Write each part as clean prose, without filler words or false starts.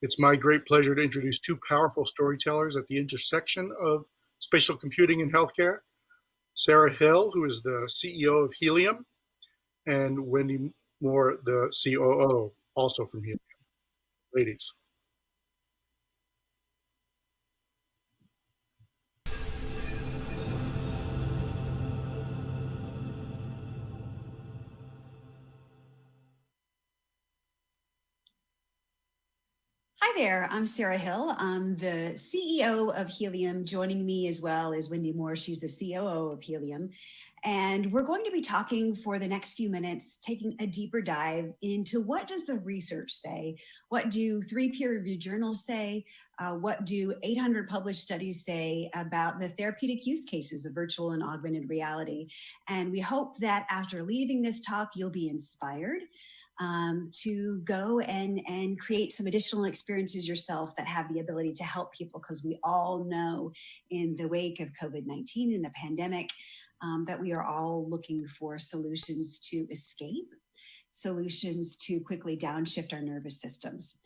It's my great pleasure to introduce two powerful storytellers at the intersection of spatial computing and healthcare. Sarah Hill, who is the CEO of Healium, and Wendy Moore, the COO, also from Healium. Ladies. Hi there, I'm Sarah Hill. I'm the CEO of Healium. Joining me as well is Wendy Moore. She's the COO of Healium. And we're going to be talking for the next few minutes, taking a deeper dive into what does the research say? What do 3 peer-reviewed journals say? What do 800 published studies say about the therapeutic use cases of virtual and augmented reality? And we hope that after leaving this talk, you'll be inspired to go and create some additional experiences yourself that have the ability to help people, because we all know in the wake of COVID-19 and the pandemic that we are all looking for solutions to escape, solutions to quickly downshift our nervous systems.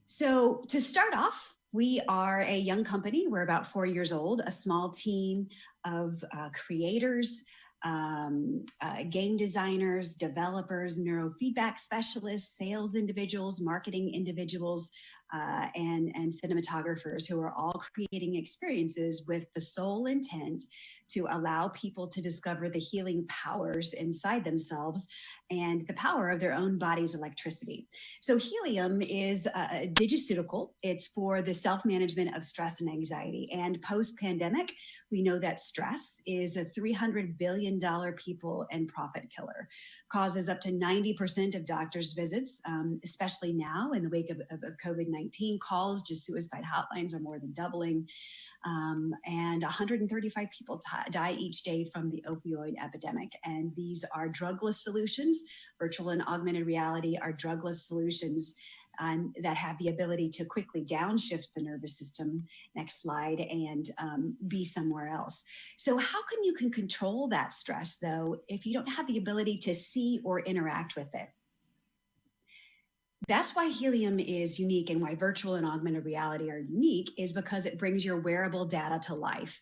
So to start off, we are a young company. We're about 4 years old, a small team of creators, game designers, developers, neurofeedback specialists, sales individuals, marketing individuals, and cinematographers who are all creating experiences with the sole intent to allow people to discover the healing powers inside themselves and the power of their own body's electricity. So Healium is a digiceutical. It's for the self-management of stress and anxiety. And post-pandemic, we know that stress is a $300 billion people and profit killer, causes up to 90% of doctors' visits, especially now in the wake of COVID-19. Calls to suicide hotlines are more than doubling. And 135 people die each day from the opioid epidemic. And these are drugless solutions. Virtual and augmented reality are drugless solutions that have the ability to quickly downshift the nervous system, next slide, and be somewhere else. So how can you control that stress, though, if you don't have the ability to see or interact with it? That's why Healium is unique, and why virtual and augmented reality are unique is because it brings your wearable data to life.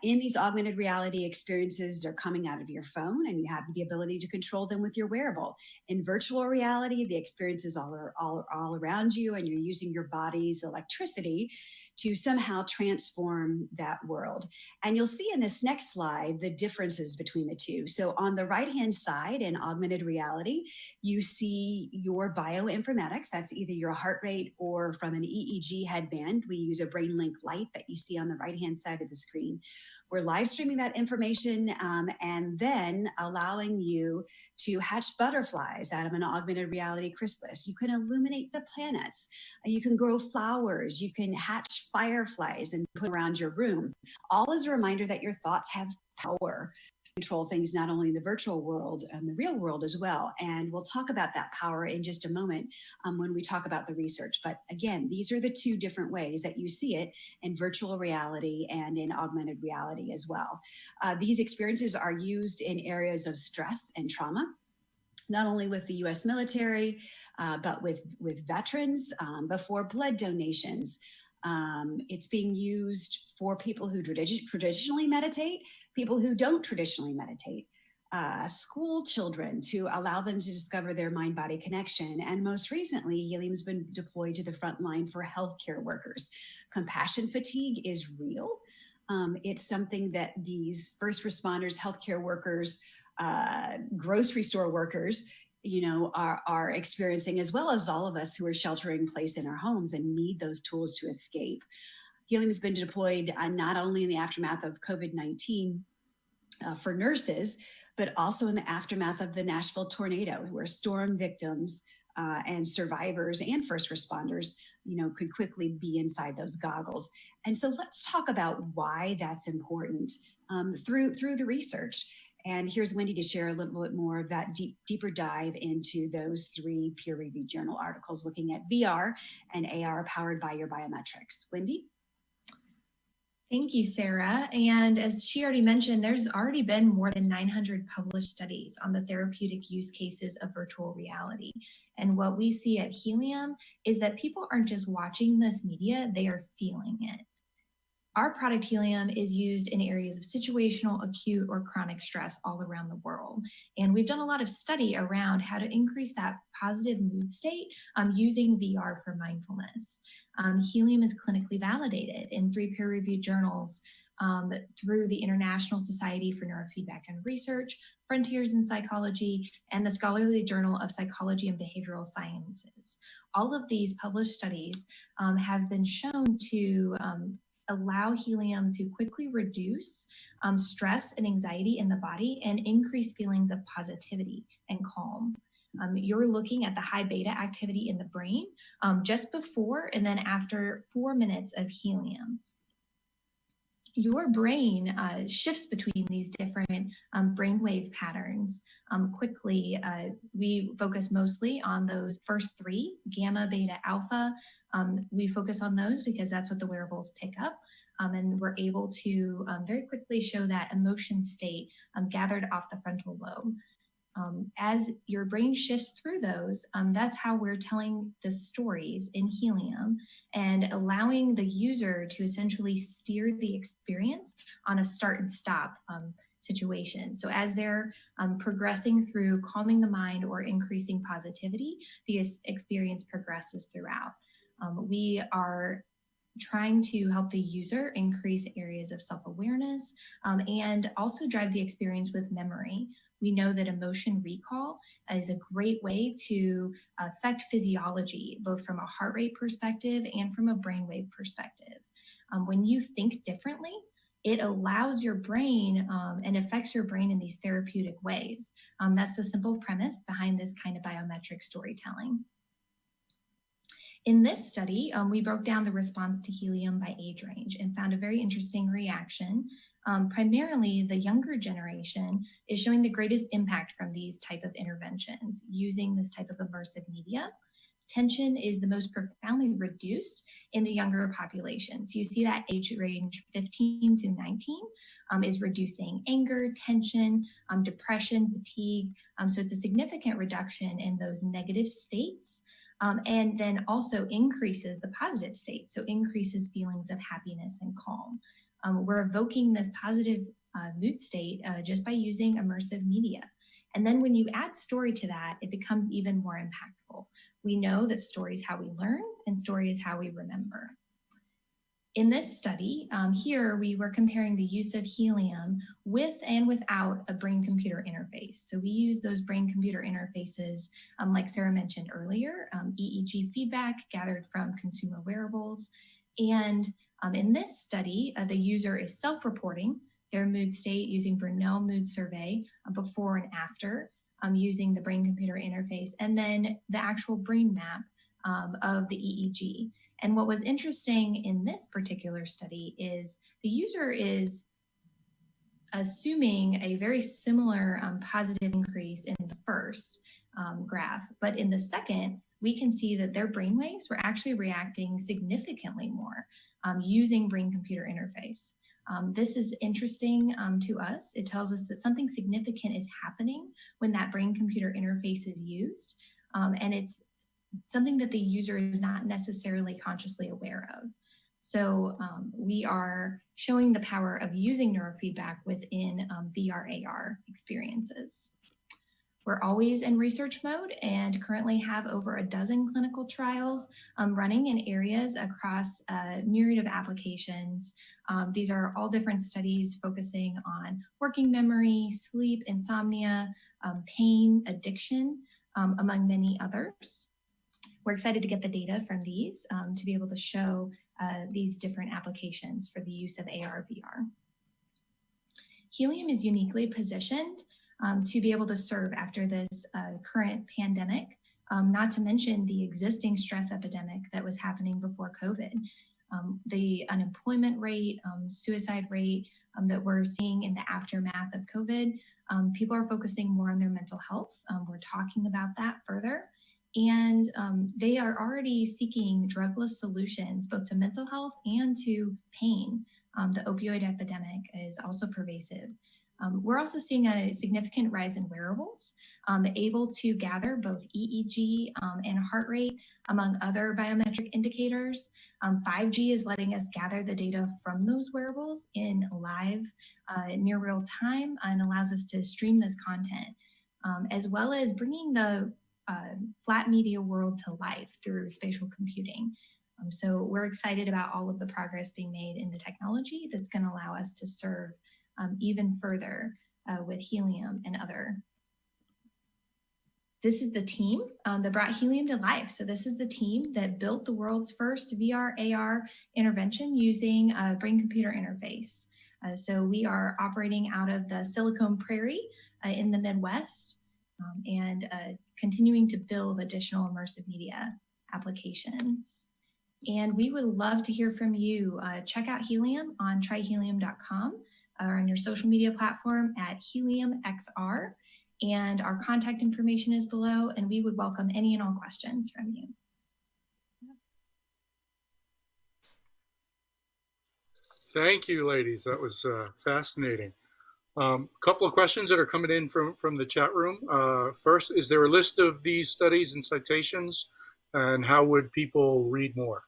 In these augmented reality experiences, they're coming out of your phone and you have the ability to control them with your wearable. In virtual reality, the experiences all around you, and you're using your body's electricity to somehow transform that world. And you'll see in this next slide the differences between the two. So on the right-hand side in augmented reality, you see your bioinformatics. That's either your heart rate or from an EEG headband. We use a BrainLink light that you see on the right-hand side of the screen. We're live streaming that information and then allowing you to hatch butterflies out of an augmented reality chrysalis. You can illuminate the planets. You can grow flowers. You can hatch fireflies and put around your room. All as a reminder that your thoughts have power. Control things not only in the virtual world and the real world as well. And we'll talk about that power in just a moment when we talk about the research. But again, these are the two different ways that you see it in virtual reality and in augmented reality as well. These experiences are used in areas of stress and trauma, not only with the US military, but with veterans, before blood donations. It's being used for people who traditionally meditate, people who don't traditionally meditate, school children to allow them to discover their mind-body connection. And most recently, Healium's been deployed to the front line for healthcare workers. Compassion fatigue is real. It's something that these first responders, healthcare workers, grocery store workers, are experiencing, as well as all of us who are sheltering in place in our homes and need those tools to escape. Healium has been deployed not only in the aftermath of COVID-19 for nurses, but also in the aftermath of the Nashville tornado, where storm victims and survivors and first responders, could quickly be inside those goggles. And so let's talk about why that's important through the research. And here's Wendy to share a little bit more of that deeper dive into those 3 peer-reviewed journal articles looking at VR and AR powered by your biometrics. Wendy? Thank you, Sarah. And as she already mentioned, there's already been more than 900 published studies on the therapeutic use cases of virtual reality. And what we see at Healium is that people aren't just watching this media, they are feeling it. Our product Healium is used in areas of situational, acute, or chronic stress all around the world. And we've done a lot of study around how to increase that positive mood state using VR for mindfulness. Healium is clinically validated in 3 peer-reviewed journals through the International Society for Neurofeedback and Research, Frontiers in Psychology, and the Scholarly Journal of Psychology and Behavioral Sciences. All of these published studies have been shown to allow Healium to quickly reduce stress and anxiety in the body and increase feelings of positivity and calm. You're looking at the high beta activity in the brain just before and then after 4 minutes of Healium. Your brain shifts between these different brainwave patterns quickly. We focus mostly on those first 3, gamma, beta, alpha. We focus on those because that's what the wearables pick up. And we're able to very quickly show that emotion state gathered off the frontal lobe. As your brain shifts through those, that's how we're telling the stories in Healium and allowing the user to essentially steer the experience on a start and stop situation. So as they're progressing through calming the mind or increasing positivity, the experience progresses throughout. We are trying to help the user increase areas of self-awareness and also drive the experience with memory. We know that emotion recall is a great way to affect physiology, both from a heart rate perspective and from a brainwave perspective. When you think differently, it allows your brain and affects your brain in these therapeutic ways. That's the simple premise behind this kind of biometric storytelling. In this study, we broke down the response to Healium by age range and found a very interesting reaction. Primarily, the younger generation is showing the greatest impact from these type of interventions using this type of immersive media. Tension is the most profoundly reduced in the younger population. So you see that age range 15 to 19 is reducing anger, tension, depression, fatigue. So it's a significant reduction in those negative states. And then also increases the positive state, so increases feelings of happiness and calm. We're evoking this positive mood state just by using immersive media. And then when you add story to that, it becomes even more impactful. We know that story is how we learn and story is how we remember. In this study, here we were comparing the use of Healium with and without a brain-computer interface. So we use those brain-computer interfaces, like Sarah mentioned earlier, EEG feedback gathered from consumer wearables. And in this study, the user is self-reporting their mood state using Brunel Mood Survey before and after using the brain-computer interface, and then the actual brain map of the EEG. And what was interesting in this particular study is the user is assuming a very similar positive increase in the first graph, but in the second, we can see that their brainwaves were actually reacting significantly more using brain-computer interface. This is interesting to us. It tells us that something significant is happening when that brain-computer interface is used, and it's something that the user is not necessarily consciously aware of. So we are showing the power of using neurofeedback within VR AR experiences. We're always in research mode and currently have over a dozen clinical trials running in areas across a myriad of applications. These are all different studies focusing on working memory, sleep, insomnia, pain, addiction, among many others. We're excited to get the data from these to be able to show these different applications for the use of AR, VR. Healium is uniquely positioned to be able to serve after this current pandemic, not to mention the existing stress epidemic that was happening before COVID. The unemployment rate, suicide rate that we're seeing in the aftermath of COVID, people are focusing more on their mental health. We're talking about that further. And they are already seeking drugless solutions, both to mental health and to pain. The opioid epidemic is also pervasive. We're also seeing a significant rise in wearables, able to gather both EEG and heart rate, among other biometric indicators. 5G is letting us gather the data from those wearables in live, near real time, and allows us to stream this content, as well as bringing the flat media world to life through spatial computing. So we're excited about all of the progress being made in the technology that's going to allow us to serve even further with Healium and other. This is the team that brought Healium to life. So this is the team that built the world's first VR AR intervention using a brain-computer interface. So we are operating out of the Silicon Prairie in the Midwest, and continuing to build additional immersive media applications. And we would love to hear from you. Check out Healium on tryhealium.com or on your social media platform at HeliumXR. And our contact information is below, and we would welcome any and all questions from you. Thank you, ladies. That was fascinating. Couple of questions that are coming in from the chat room. First, is there a list of these studies and citations, and how would people read more?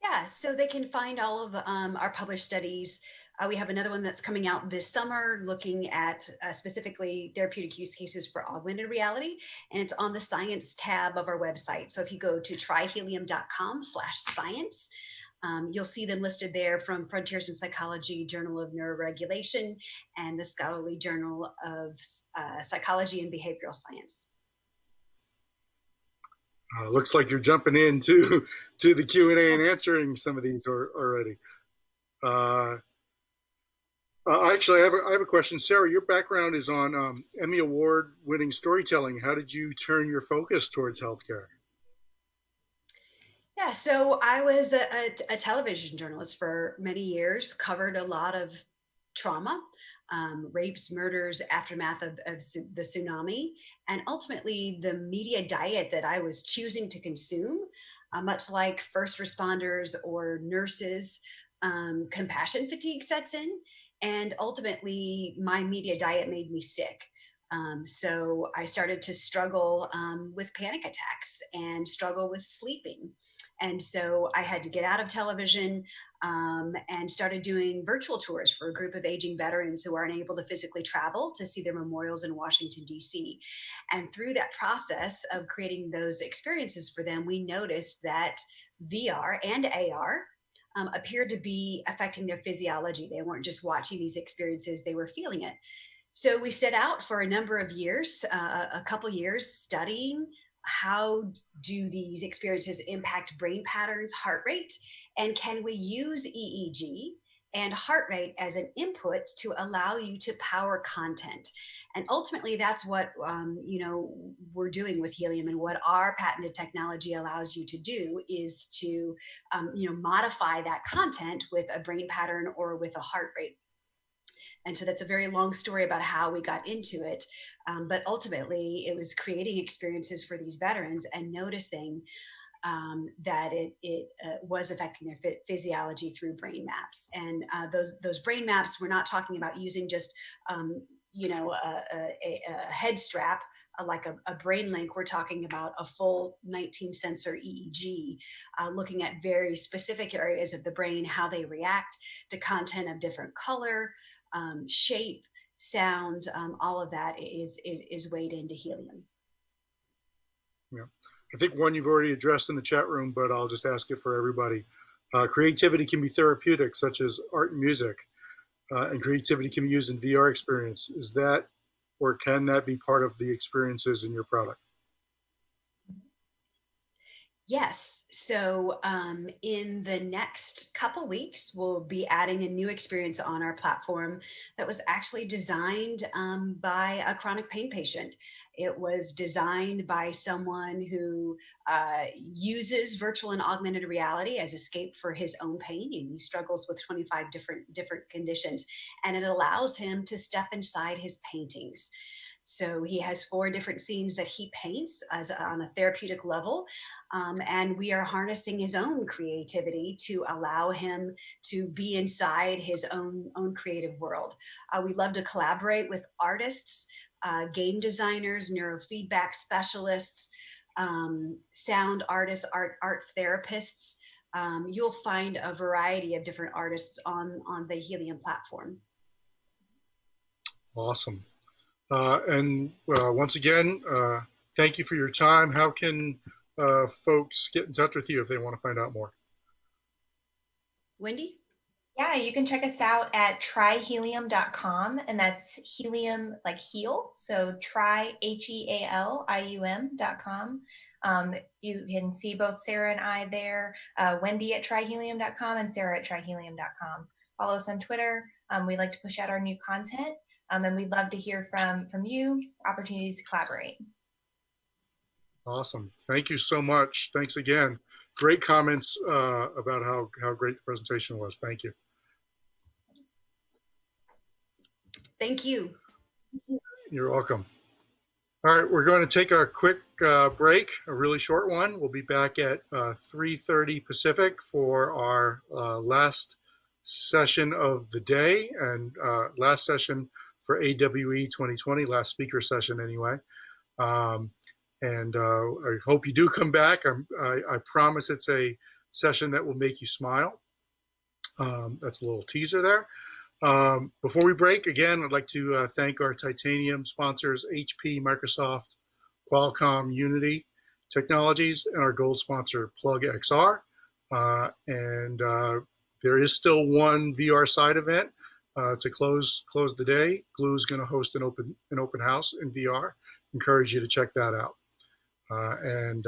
Yeah, so they can find all of our published studies. We have another one that's coming out this summer looking at specifically therapeutic use cases for augmented reality, and it's on the science tab of our website. So if you go to tryhealium.com/science, you'll see them listed there from Frontiers in Psychology, Journal of Neuroregulation, and the Scholarly Journal of Psychology and Behavioral Science. Looks like you're jumping into the Q&A and answering some of these already. Actually, I have a question. Sarah, your background is on Emmy Award-winning storytelling. How did you turn your focus towards healthcare? Yeah, so I was a television journalist for many years, covered a lot of trauma, rapes, murders, aftermath of the tsunami, and ultimately the media diet that I was choosing to consume, much like first responders or nurses, compassion fatigue sets in, and ultimately my media diet made me sick. So I started to struggle with panic attacks and struggle with sleeping. And so I had to get out of television and started doing virtual tours for a group of aging veterans who aren't able to physically travel to see their memorials in Washington, D.C. And through that process of creating those experiences for them, we noticed that VR and AR appeared to be affecting their physiology. They weren't just watching these experiences, they were feeling it. So we set out for a number of years, a couple years, studying how do these experiences impact brain patterns, heart rate, and can we use EEG and heart rate as an input to allow you to power content. And ultimately, that's what we're doing with Healium, and what our patented technology allows you to do is to modify that content with a brain pattern or with a heart rate. And so that's a very long story about how we got into it. But ultimately, it was creating experiences for these veterans and noticing that it was affecting their physiology through brain maps. And those brain maps, we're not talking about using just a head strap like a brain link. We're talking about a full 19 sensor EEG, looking at very specific areas of the brain, how they react to content of different color, shape, sound, all of that is weighed into Healium. Yeah, I think one you've already addressed in the chat room, but I'll just ask it for everybody. Creativity can be therapeutic, such as art and music, and creativity can be used in VR experience. Is that, or can that be part of the experiences in your product? Yes. So in the next couple weeks, we'll be adding a new experience on our platform that was actually designed by a chronic pain patient. It was designed by someone who uses virtual and augmented reality as escape for his own pain. And he struggles with 25 different conditions, and it allows him to step inside his paintings. So he has 4 different scenes that he paints on a therapeutic level. And we are harnessing his own creativity to allow him to be inside his own creative world. We love to collaborate with artists, game designers, neurofeedback specialists, sound artists, art therapists. You'll find a variety of different artists on the Healium platform. Awesome. And once again, thank you for your time. How can folks get in touch with you if they want to find out more? Wendy? Yeah, you can check us out at tryhealium.com, and that's helium like heal. So try, HEALIUM.com. You can see both Sarah and I there, Wendy at tryhelium.com and Sarah at tryhelium.com. Follow us on Twitter. We like to push out our new content, and we'd love to hear from you, opportunities to collaborate. Awesome. Thank you so much. Thanks again. Great comments about how great the presentation was. Thank you. Thank you. You're welcome. All right, we're going to take a quick break, a really short one. We'll be back at 3:30 Pacific for our last session of the day and last session for AWE 2020, last speaker session anyway. And I hope you do come back. I promise it's a session that will make you smile. That's a little teaser there. Before we break, again, I'd like to thank our Titanium sponsors, HP, Microsoft, Qualcomm, Unity Technologies, and our gold sponsor, Plug XR. And there is still one VR side event to close the day. Glue is going to host an open house in VR. Encourage you to check that out. And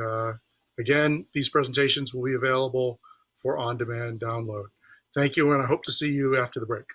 again, these presentations will be available for on-demand download. Thank you, and I hope to see you after the break.